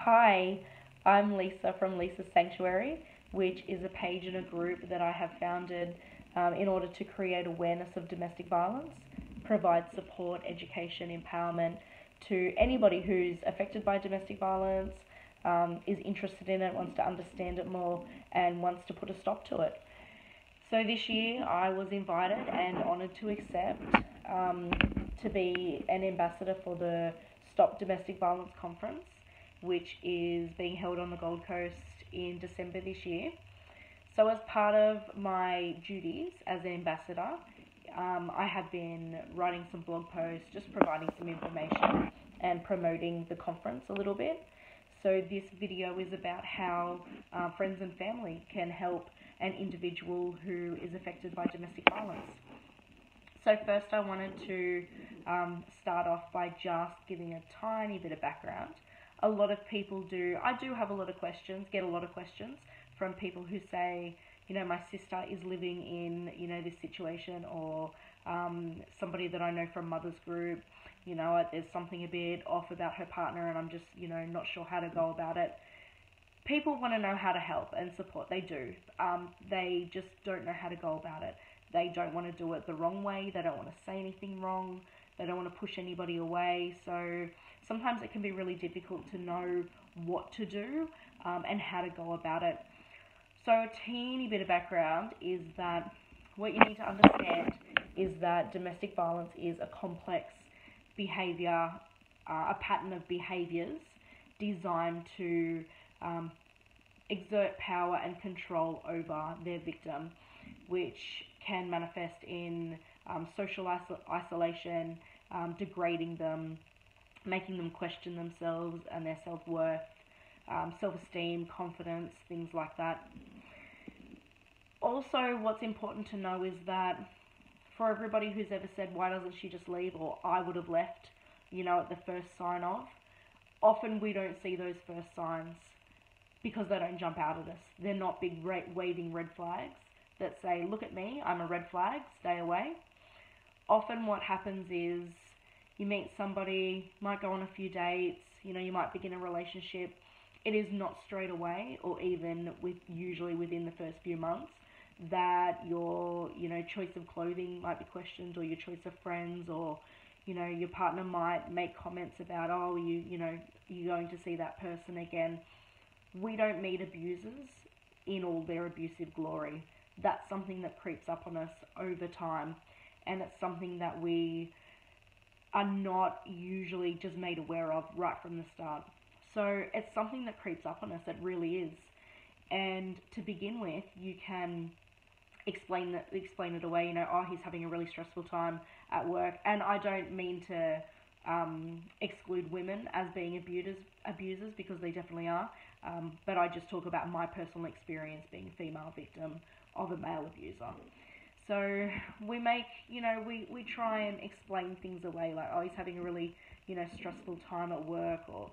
Hi, I'm Lisa from Lisa's Sanctuary, which is a page in a group that I have founded in order to create awareness of domestic violence, provide support, education, empowerment to anybody who's affected by domestic violence, is interested in it, wants to understand it more, and wants to put a stop to it. So this year I was invited and honoured to accept um, to be an ambassador for the Stop Domestic Violence Conference, which is being held on the Gold Coast in December this year. So as part of my duties as an ambassador, I have been writing some blog posts, just providing some information and promoting the conference a little bit. So this video is about how friends and family can help an individual who is affected by domestic violence. So first I wanted to start off by just giving a tiny bit of background. A lot of people I do have a lot of questions, get a lot of questions from people who say, my sister is living in, this situation, or somebody that I know from mother's group, there's something a bit off about her partner and I'm just, not sure how to go about it. People want to know how to help and support. They do. They just don't know how to go about it. They don't want to do it the wrong way. They don't want to say anything wrong. They don't want to push anybody away. So sometimes it can be really difficult to know what to do and how to go about it. So a teeny bit of background is that what you need to understand is that domestic violence is a complex behaviour, a pattern of behaviours designed to exert power and control over their victim, which can manifest in social isolation, degrading them, making them question themselves and their self-worth, self-esteem, confidence, things like that. Also, what's important to know is that for everybody who's ever said, why doesn't she just leave, or I would have left, at the first sign of, often we don't see those first signs because they don't jump out at us. They're not big waving red flags that say, look at me, I'm a red flag, stay away. Often what happens is you meet somebody, might go on a few dates, you might begin a relationship. It is not straight away, or even usually within the first few months, that your choice of clothing might be questioned, or your choice of friends, or your partner might make comments about, oh, you're going to see that person again. We don't meet abusers in all their abusive glory. That's something that creeps up on us over time, and it's something that we are not usually just made aware of right from the start. So it's something that creeps up on us, it really is. And to begin with, you can explain it away, oh, he's having a really stressful time at work. And I don't mean to exclude women as being abusers, because they definitely are. But I just talk about my personal experience being a female victim of a male abuser. So we make, we try and explain things away, like, oh, he's having a really, stressful time at work, or,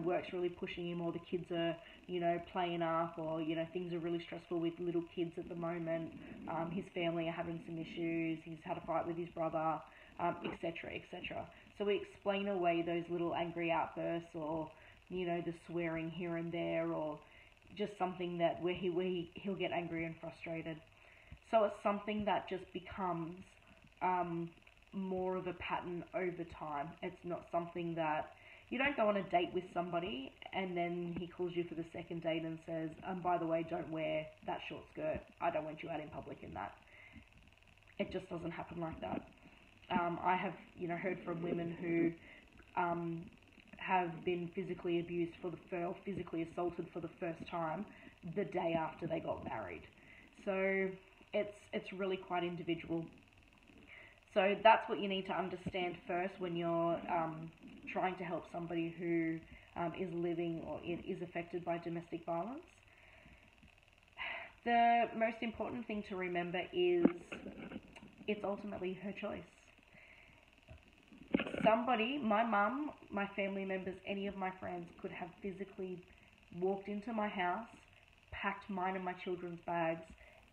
work's really pushing him, or the kids are, playing up, or, things are really stressful with little kids at the moment. His family are having some issues, he's had a fight with his brother, etc., etc. So we explain away those little angry outbursts, or, the swearing here and there, or just something that where he'll get angry and frustrated. So it's something that just becomes more of a pattern over time. It's not something that you don't go on a date with somebody and then he calls you for the second date and says, by the way, don't wear that short skirt. I don't want you out in public in that. It just doesn't happen like that. I have, heard from women who have been physically abused physically assaulted for the first time the day after they got married. So it's really quite individual. So that's what you need to understand first when you're trying to help somebody who is living or is affected by domestic violence. The most important thing to remember is it's ultimately her choice. Somebody, my mum, my family members, any of my friends could have physically walked into my house, packed mine and my children's bags,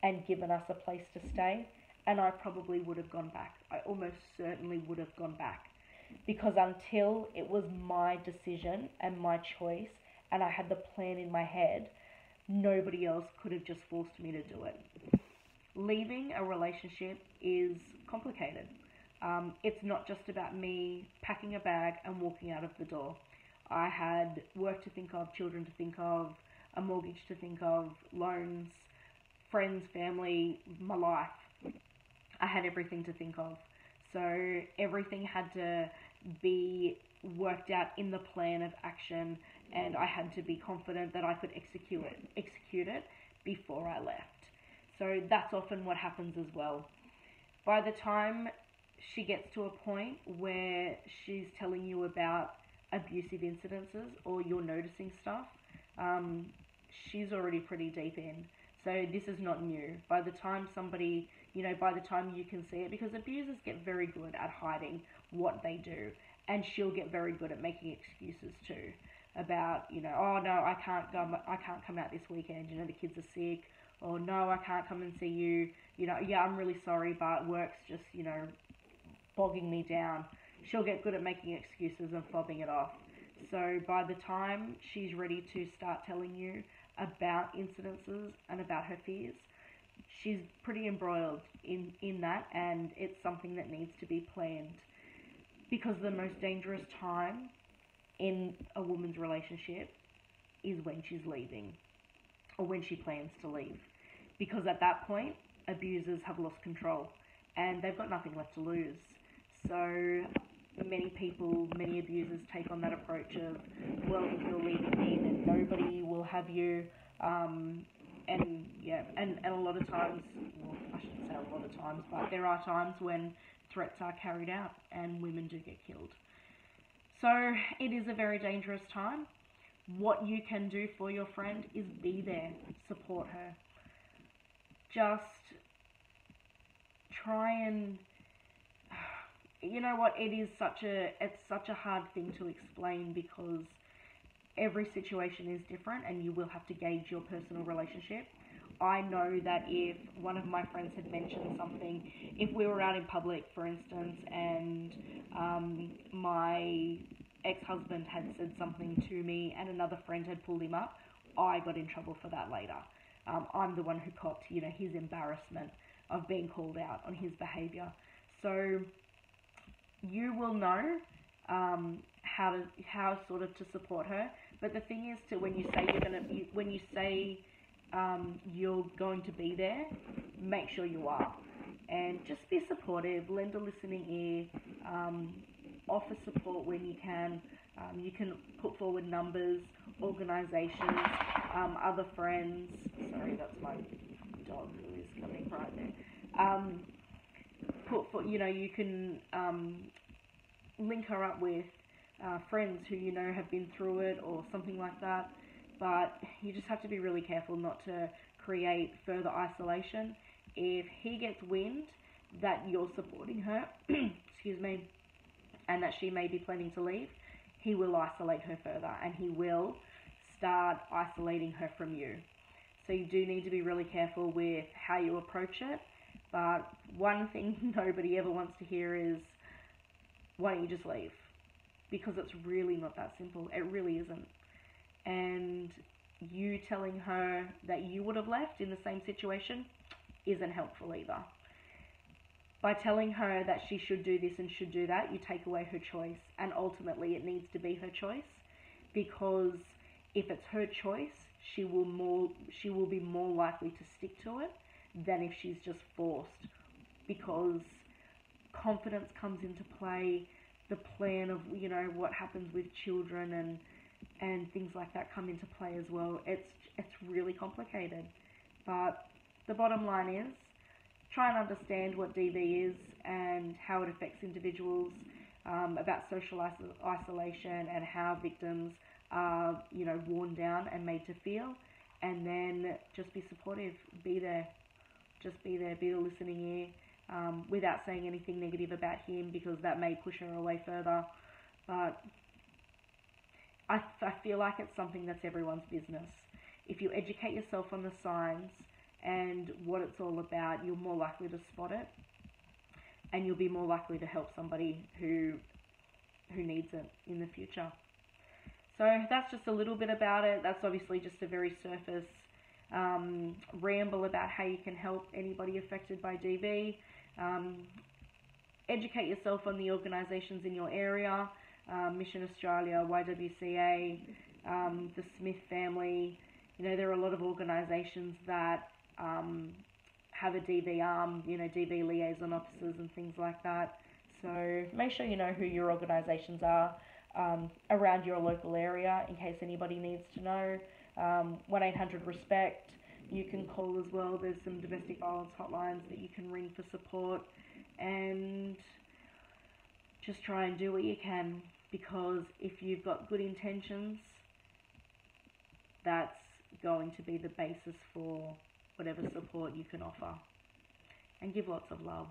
and given us a place to stay, and I probably would have gone back. I almost certainly would have gone back, because until it was my decision and my choice and I had the plan in my head, nobody else could have just forced me to do it. Leaving a relationship is complicated. It's not just about me packing a bag and walking out of the door. I had work to think of, children to think of, a mortgage to think of, loans, friends, family, my life. I had everything to think of. So everything had to be worked out in the plan of action, and I had to be confident that I could execute it before I left. So that's often what happens as well. By the time she gets to a point where she's telling you about abusive incidences or you're noticing stuff, she's already pretty deep in. So this is not new. By the time by the time you can see it, because abusers get very good at hiding what they do, and she'll get very good at making excuses too about, oh no, I can't come out this weekend, the kids are sick, or no, I can't come and see you, yeah, I'm really sorry, but work's just, bogging me down. She'll get good at making excuses and fobbing it off. So by the time she's ready to start telling you about incidences and about her fears, she's pretty embroiled in that, and it's something that needs to be planned. Because the most dangerous time in a woman's relationship is when she's leaving, or when she plans to leave. Because at that point, abusers have lost control, and they've got nothing left to lose. So many abusers take on that approach of, well, if you're leaving me, then nobody will have you. And a lot of times, well, I shouldn't say a lot of times, but there are times when threats are carried out and women do get killed. So it is a very dangerous time. What you can do for your friend is be there, support her. Just try and, it's such a hard thing to explain, because every situation is different and you will have to gauge your personal relationship. I know that if one of my friends had mentioned something, if we were out in public, for instance, and my ex-husband had said something to me and another friend had pulled him up, I got in trouble for that later. I'm the one who copped, his embarrassment of being called out on his behaviour. So you will know how sort of to support her. But the thing is, when you say you're going to be there, make sure you are, and just be supportive. Lend a listening ear. Offer support when you can. You can put forward numbers, organisations, other friends. Sorry, that's my dog who is coming right there. You can link her up with friends who have been through it or something like that. But you just have to be really careful not to create further isolation. If he gets wind that you're supporting her, excuse me, and that she may be planning to leave, he will isolate her further, and he will start isolating her from you. So you do need to be really careful with how you approach it. But one thing nobody ever wants to hear is, why don't you just leave? Because it's really not that simple. It really isn't. And you telling her that you would have left in the same situation isn't helpful either. By telling her that she should do this and should do that, you take away her choice. And ultimately it needs to be her choice, because if it's her choice, she will be more likely to stick to it than if she's just forced, because confidence comes into play, the plan of, what happens with children and things like that come into play as well. It's really complicated. But the bottom line is, try and understand what DV is and how it affects individuals, about social isolation and how victims are, worn down and made to feel, and then just be supportive, be there. Just be there, be the listening ear, without saying anything negative about him, because that may push her away further. But I feel like it's something that's everyone's business. If you educate yourself on the signs and what it's all about, you're more likely to spot it, and you'll be more likely to help somebody who needs it in the future. So that's just a little bit about it. That's obviously just a very surface ramble about how you can help anybody affected by DV. Educate yourself on the organisations in your area, Mission Australia, YWCA, the Smith family. You know, there are a lot of organisations that have a DV arm, you know, DV liaison officers and things like that. So make sure you know who your organisations are around your local area in case anybody needs to know. 1-800-RESPECT. You can call as well. There's some domestic violence hotlines that you can ring for support, and just try and do what you can, because if you've got good intentions, that's going to be the basis for whatever support you can offer. And give lots of love.